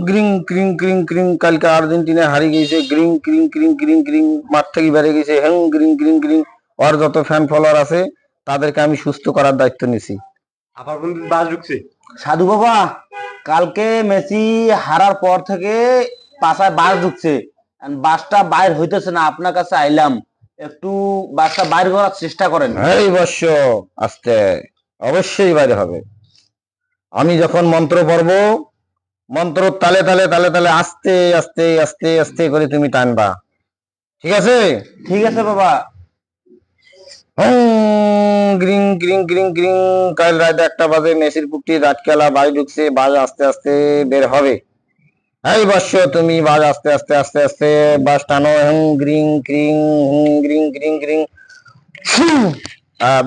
গ্রিং ক্রিং ক্রিং ক্রিং কালকে আর্জেন্টিনা হারিয়ে গেছে, গ্রিং ক্রিং ক্রিং ক্রিং ক্রিং মাঠ থেকে বেড়ে গেছে, হ্যাং গ্রিং গ্রিং গ্রিং। ওর যত ফ্যান ফলোয়ার আছে তাদেরকে আমি সুস্থ করার দায়িত্ব নিছি। আবার কোন বাস ঢুকছে সাধু বাবা, কালকে মেসি হারার পর থেকে পাশায় বাস ঢুকছে, বাসটা বাইর হইতেছে না, আপনার কাছে আইলাম, একটু বাসটা বাইর করার চেষ্টা করেন। এই বর্ষ আস্তে, অবশ্যই বাইরে হবে। আমি যখন মন্ত্র পড়ব, মন্ত্র তালে তালে তালে তালে আস্তে আস্তে আস্তে আস্তে করে তুমি টানবা, ঠিক আছে? ঠিক আছে বাবা। গ্রিং গ্রিং গ্রিং গ্রিং। কাল রাত 1টা বাজে মেসির পুকটি রাতকেলা বাড়ি ঢুকছে, বাজ আস্তে আস্তে বের হবে। এই বর্ষ তুমি বাজ আস্তে আস্তে আস্তে আস্তে বাস টানো, গ্রিং গ্রিং গ্রিং গ্রিং গ্রিং।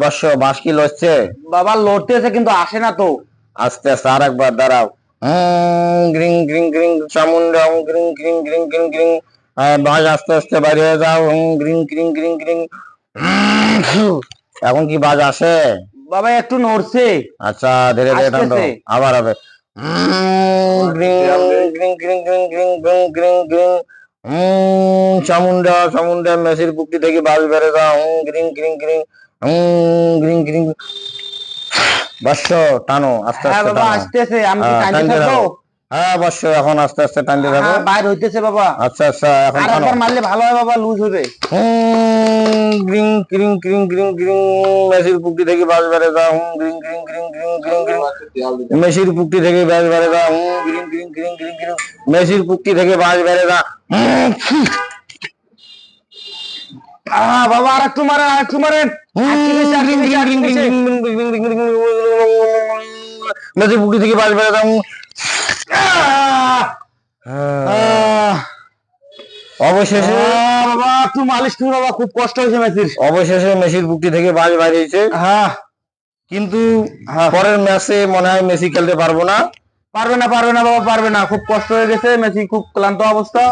বর্ষ বাস কি লড়ছে? বাবা লড়তেছে কিন্তু আসে না তো। আস্তে আস্তে আর একবার দাঁড়াও। গ্রিং গ্রিং গ্রিং চামুন্ডা, গ্রিং গ্রিং গ্রিং গ্রিং গ্রিং। বাস আস্তে আস্তে বাইরে হয়ে যাও, গ্রিং গ্রিং গ্রিং গ্রিং। এখন কি বাজ আসে? বাবা একটু নড়ছে। আচ্ছা ধীরে ধীরে টানো, আবার হবে। গ্রিং গ্রিং গ্রিং গ্রিং গ্রিং গ্রিং গ্রিং গ্রিং। চামুন্ডা চামুন্ডা মেসির পুকটি থেকে বাস বেড়ে যাও, গ্রিং গ্রিং গ্রিং গ্রিং গ্রিং। বর্ষ টানো আস্তে হ্যাঁ আস্তে বাবা টানো। আসতেছে, আমি কি টানতে থাকবো? হ্যাঁ বর্ষ এখন আস্তে আস্তে টানতে থাকো। হ্যাঁ বাইর হইতেছে বাবা। আচ্ছা আচ্ছা এখন আর টানো। একবার মারলে ভালো হয় বাবা, লুজ হবে। গ্রিং গ্রিং গ্রিং গ্রিং গ্রিং। মেসির পুকটি থেকে বাস বেড়ে যাও, গ্রিং গ্রিং গ্রিং গ্রিং গ্রিং গ্রিং। মেসির পুকটি থেকে বাস বেড়ে যাও, গ্রিং গ্রিং গ্রিং গ্রিং গ্রিং। মেসির পুকটি থেকে বাস বেড়ে যাও। বাবা আর একটু মারেন, আর একটু মারেন। মেসির পুকটি থেকে বাস বেড়ে যাও। অবশেষে বাবা একটু মালিশ করুন বাবা, খুব কষ্ট হয়েছে মেসির। অবশেষে মেসির পুকটি থেকে বাস বেরিয়েছে। হ্যাঁ কিন্তু পরের ম্যাচে মনে হয় মেসি খেলতে পারবো না। পারবে না, পারবে না বাবা, পারবে না, খুব কষ্ট হয়ে গেছে, মেসি খুব ক্লান্ত অবস্থা।